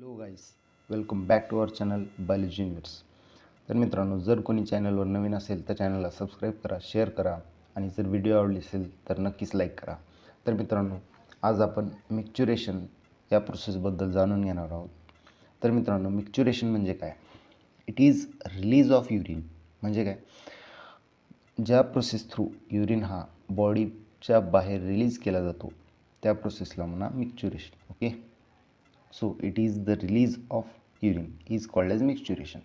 Hello guys, welcome back to our channel biology news. तर मित्रांनो, जर कोणी चॅनलवर नवीन असेल तर चॅनलला सबस्क्राईब करा, शेअर करा आणि जर व्हिडिओ आवडली असेल तर नक्कीच लाईक करा. तर मित्रांनो, आज आपण मिक्च्युरेशन या प्रोसेसबद्दल जाणून घेणार आहोत. तर मित्रांनो, मिक्च्युरेशन म्हणजे काय? It is release of urine. म्हणजे काय? ज्या प्रोसेस थ्रू युरिन हा बॉडीच्या बाहेर रिलीज केला जातो त्या प्रोसेसला म्हणा मिक्च्युरेशन. Okay, so it is the release of urine is called as मिक्च्युरेशन.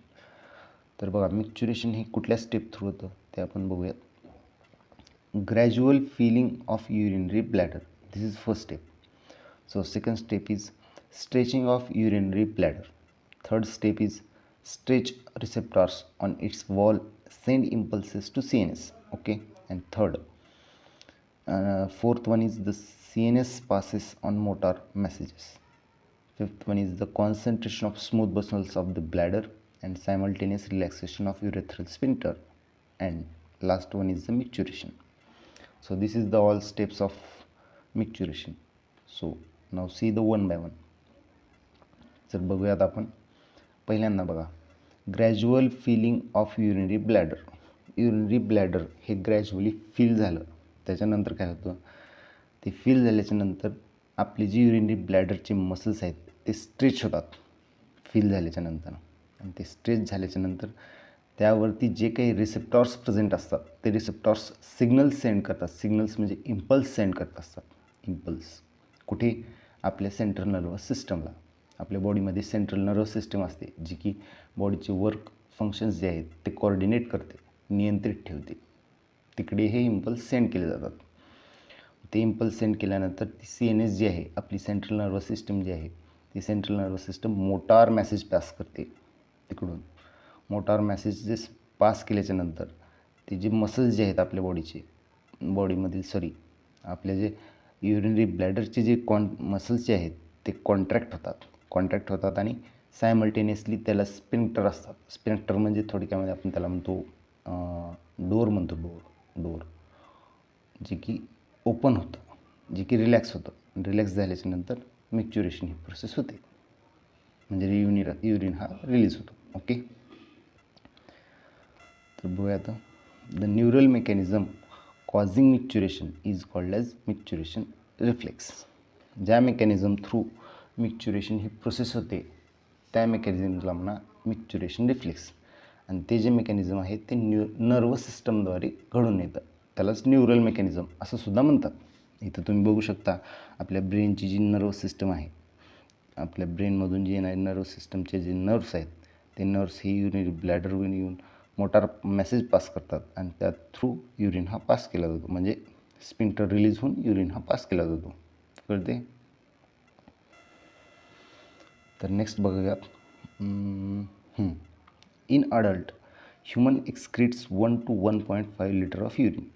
तर बघा, मिक्च्युरेशन हे कुठल्या स्टेप थ्रू होतं ते आपण बघूयात. Gradual filling of urinary bladder, this is first step. So second step is stretching of urinary bladder. Third step is stretch receptors on its wall send impulses to CNS. Okay, and third, fourth one is the CNS passes on motor messages. Fifth one is the concentration of smooth muscles of the bladder and simultaneous relaxation of urethral sphincter, and last one is the micturition. So this is the all steps of micturition. So now see the one by one. जर बघूयात आपण पहिल्यांदा बघा, gradual filling of urinary bladder. Urinary bladder हे gradually fill झालं, त्याच्यानंतर काय होतं, ते फिल झाल्याच्यानंतर आपली जी युरिनरी ब्लॅडरचे मसल्स आहेत ते स्ट्रेच होतात फिल झाल्याच्यानंतर. आणि ते स्ट्रेच झाल्याच्यानंतर त्यावरती जे काही रिसेप्टॉर्स प्रेझेंट असतात ते रिसेप्टॉर्स सिग्नल्स सेंड करतात. सिग्नल्स म्हणजे इम्पल्स सेंड करत असतात. इम्पल्स कुठे? आपल्या सेंट्रल नर्वस सिस्टमला. आपल्या बॉडीमध्ये सेंट्रल नर्वस सिस्टम असते जी की बॉडीचे वर्क फंक्शन्स जे आहेत ते कोऑर्डिनेट करते, नियंत्रित ठेवते. तिकडे हे इम्पल्स सेंड केले जातात. ते इम्पल्स सेंड केल्यानंतर ती CNS जी आहे, आपली सेंट्रल नर्वस सिस्टम जी आहे, ती central nervous system motor message pass करते. तिकडून मोटार मॅसेजेस पास केल्याच्यानंतर ते जे मसल्स जे आहेत आपल्या बॉडीमधील आपले जे युरिनरी ब्लॅडरचे जे मसल्स जे आहेत ते कॉन्ट्रॅक्ट होतात आणि सायमल्टेनियसली त्याला स्पिंक्टर असतात. स्पिंक्टर म्हणजे थोडक्यामध्ये आपण त्याला म्हणतो डोर म्हणतो. डोर जे की ओपन होतं, जे की रिलॅक्स होतं. रिलॅक्स झाल्याच्यानंतर मिक्च्युरेशन ही प्रोसेस होते, म्हणजे युरिन हा रिलीज होतो. ओके, तर बघूया आता. The neural mechanism causing मिक्च्युरेशन is called as मिक्च्युरेशन reflex. ज्या मेकॅनिझम थ्रू मिक्च्युरेशन ही प्रोसेस होते त्या मेकॅनिझमला म्हणा मिक्च्युरेशन रिफ्लेक्स. आणि ते जे मेकॅनिझम आहे ते नर्वस सिस्टमद्वारे घडून येतं, त्यालाच न्यूरल मेकॅनिझम असं सुद्धा म्हणतात. इथं तुम्ही बघू शकता आपल्या ब्रेनची जी नर्वस सिस्टम आहे, आपल्या ब्रेनमधून जे येणारे नर्वस सिस्टमचे जे नर्व्स आहेत ते नर्व्स ही युरिनरी ब्लॅडरवरून येऊन मोटार मेसेज पास करतात आणि त्या थ्रू युरिन हा पास केला जातो. म्हणजे स्पिंक्टर रिलीज होऊन युरिन हा पास केला जातो. कळते? तर नेक्स्ट बघूयात. In adult human excretes 1 to 1.5 litre of urine.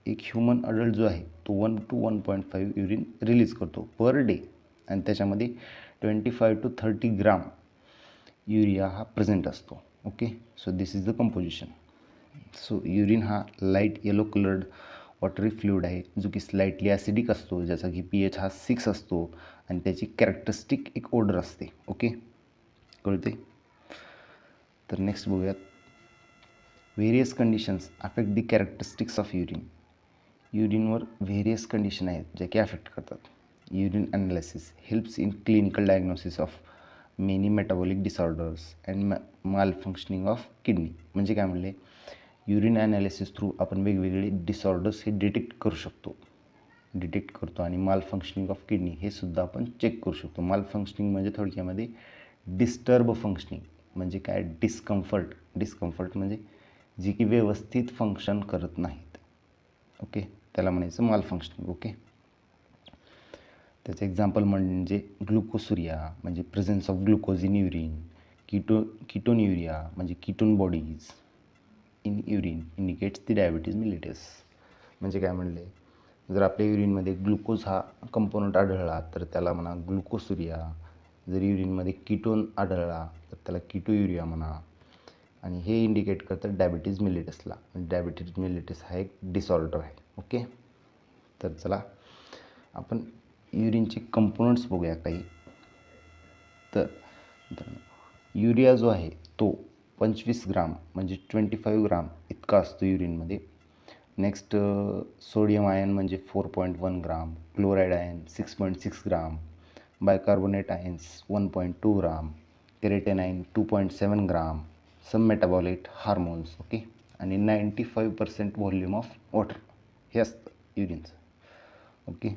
एक ह्युमन अडल्ट जो आहे तो 1 to 1.5 युरिन रिलीज करतो पर डे, आणि त्याच्यामध्ये 25 to 30 ग्राम युरिया हा प्रेझेंट असतो. Okay, so this is the composition. So urine हा लाईट येलो कलर्ड वॉटरी फ्लुइड आहे जो की स्लाइटली ॲसिडिक असतो, ज्याचा की pH हा 6 असतो आणि त्याची कॅरेक्टरिस्टिक एक ओडर असते. ओके, कळते? तर नेक्स्ट बघूयात. Various conditions affect the characteristics of urine. युरिनवर व्हेरियस कंडिशन आहेत ज्या की अफेक्ट करतात. Urine analysis helps in clinical diagnosis of many metabolic disorders and malfunctioning of kidney. म्हणजे काय म्हणले, युरिन ॲनालिसिस थ्रू आपण वेगवेगळे डिसऑर्डर्स हे डिटेक्ट करतो आणि माल फंक्शनिंग ऑफ किडनी हे सुद्धा आपण चेक करू शकतो. माल फंक्शनिंग म्हणजे थोडक्यामध्ये डिस्टर्ब फंक्शनिंग, म्हणजे काय, डिस्कम्फर्ट म्हणजे जी की व्यवस्थित फंक्शन करत नाहीत. ओके, त्याला म्हणायचं माल फंक्शनिंग. ओके, त्याचं एक्झाम्पल म्हणजे ग्लुकोसुरिया म्हणजे presence of glucose in urine. Ketonuria म्हणजे ketone bodies in urine indicates the diabetes mellitus. म्हणजे काय म्हणले, जर आपल्या युरिनमध्ये ग्लुकोज हा कंपोनंट आढळला तर त्याला म्हणा ग्लुकोसुरिया. जर युरिनमध्ये कीटोन आढळला तर त्याला कीटोयुरिया म्हणा. आणि हे इंडिकेट करतं डायबिटीज मिलिटसला. डायबिटीज मिलिटस हा एक डिसऑर्डर आहे. ओके, तर चला आपण युरिनचे कंपोनंट्स बघूया काही. तर मित्रांनो युरिया जो आहे तो 25 ग्राम म्हणजे 25 ग्राम इतका असतो युरिनमध्ये. नेक्स्ट सोडियम आयन म्हणजे 4.1 ग्राम, क्लोराईड आयन 6.6 ग्राम, बायकार्बोनेट आयन्स 1.2 ग्राम, केरेटेनाइन 2.7 ग्राम, सम मेटाबॉलाइट हार्मोन्स. ओके. आणि 95% व्हॉल्यूम ऑफ वॉटर हे असतं युरिनचं. ओके.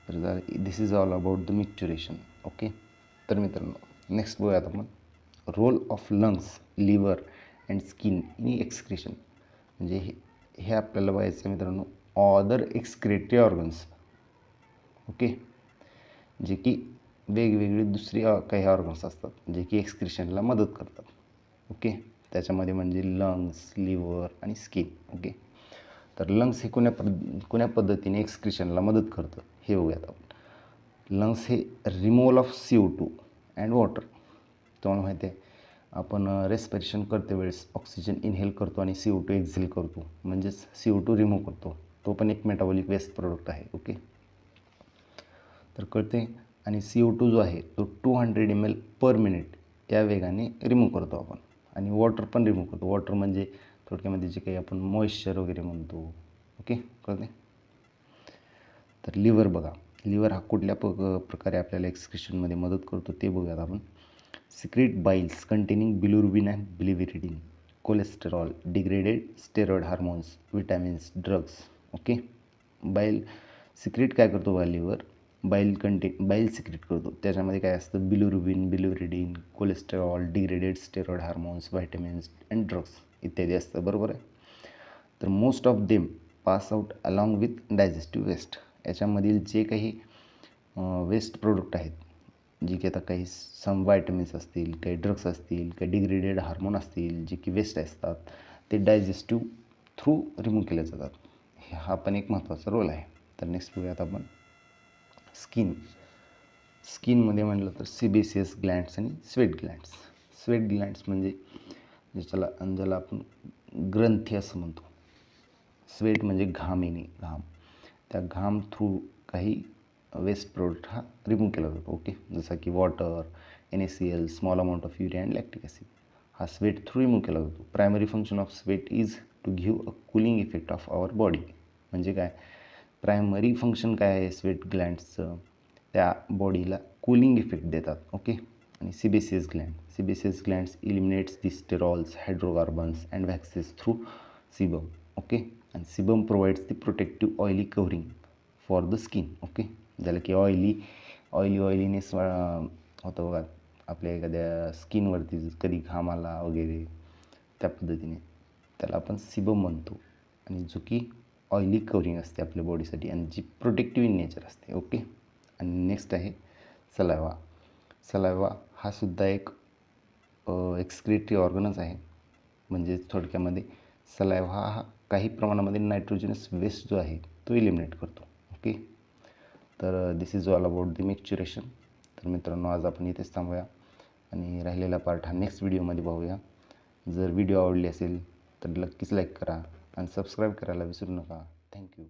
तर this is all about the micturition. Okay. तर मित्रांनो नेक्स्ट बघूयात आपण role of lungs, liver and skin in excretion. म्हणजे हे आपल्याला बघायचं आहे मित्रांनो अदर एक्सक्रेटरी ऑर्गन्स. ओके. जे की वेगवेगळे दुसरी काही ऑर्गन्स असतात जे की एक्सक्रिशनला मदत करतात. ओके. त्याच्यामध्ये म्हणजे लंग्स, लिव्हर आणि स्किन. ओके. तर लंग्स हे कोण्या पद्धतीने एक्सक्रिशनला मदत करतं हे बघूयात आपण. लंग्स हे removal of CO2 and water. तुम्हाला माहिती आहे आपण रेस्पिरेशन करते वेळेस ऑक्सिजन इनहेल करतो आणि CO2 एक्झेल करतो, म्हणजेच CO2 रिमूव्ह करतो. तो पण एक मेटाबॉलिक वेस्ट प्रोडक्ट आहे. ओके. तर कळते. आणि CO2 जो आहे तो 200 ml पर मिनिट या वेगाने रिमूव्ह करतो आपण. आणि वॉटर पण रिमूव्ह करतो. वॉटर म्हणजे थोडक्यामध्ये जे काही आपण मॉइश्चर वगैरे म्हणतो. ओके. कळते. तर लिव्हर बघा, लिव्हर हा कुठल्या प्रकारे आपल्याला एक्सक्रिशनमध्ये मदत करतो ते बघूयात आपण. Secrete biles containing bilirubin and bilirubin, cholesterol, degraded steroid hormones, vitamins, drugs. Okay. Bile secrete काय करतो बघा लिव्हर, बाईल सिक्रेट करतो. त्याच्यामध्ये काय असतं bilirubin, bilirubin, cholesterol, degraded steroid hormones, vitamins and drugs इत्यादी असतं. बरोबर आहे. तर most of them pass out along with digestive waste. याच्यामधील जे काही वेस्ट प्रोडक्ट आहेत, जे की आता काही सम व्हायटमिन्स असतील, काही ड्रग्स असतील, काही डिग्रेडेड हार्मोन असतील जे की वेस्ट असतात, ते डायजेस्टिव्ह थ्रू रिमूव्ह केले जातात. हा पण एक महत्त्वाचा रोल आहे. तर नेक्स्ट बघूयात आपण स्किन. स्किनमध्ये म्हटलं तर सिबेसियस ग्लँड्स आणि स्वेट ग्लँड्स. स्वेट ग्लँड्स म्हणजे ज्याला आपण ग्रंथी असं म्हणतो. स्वेट म्हणजे घाम येणे, घाम. त्या घाम थ्रू काही वेस्ट प्रोडक्ट हा रिमूव्ह केला जातो. ओके. जसं की water, NaCl, small amount of urea and lactic acid हा स्वेट थ्रू रिमूव्ह केला जातो. Primary function of sweat is to give a cooling effect of our body. म्हणजे काय प्रायमरी फंक्शन काय आहे स्वेट ग्लँड्सचं, त्या बॉडीला कूलिंग इफेक्ट देतात. ओके. आणि sebaceous glands eliminates the sterols, hydrocarbons and waxes through sebum. Okay. आणि sebum provides the protective oily covering for the skin. Okay. ज्याला की ऑइलीनेस होतं बघा आपल्या एखाद्या स्किनवरती कधी घाम आला वगैरे त्या पद्धतीने, त्याला आपण सिबम म्हणतो. आणि जो की ऑइली कव्हरिंग असते आपल्या बॉडीसाठी आणि जी प्रोटेक्टिव्ह इन नेचर असते. ओके. आणि नेक्स्ट आहे सलायवा. सलायवा हा सुद्धा एक एक्सक्रेटरी ऑर्गनच आहे. म्हणजे थोडक्यामध्ये सलायवा हा काही प्रमाणामध्ये नायट्रोजनस वेस्ट जो आहे तो इलिमिनेट करतो. ओके. तर this is all about the micturition. तर मित्रांनो आज आपण इथेच थांबूया आणि राहिलेला पार्ट हा नेक्स्ट व्हिडिओमध्ये पाहूया. जर व्हिडिओ आवडली असेल तर नक्कीच लाईक करा आणि सबस्क्राईब करायला विसरू नका. थँक्यू.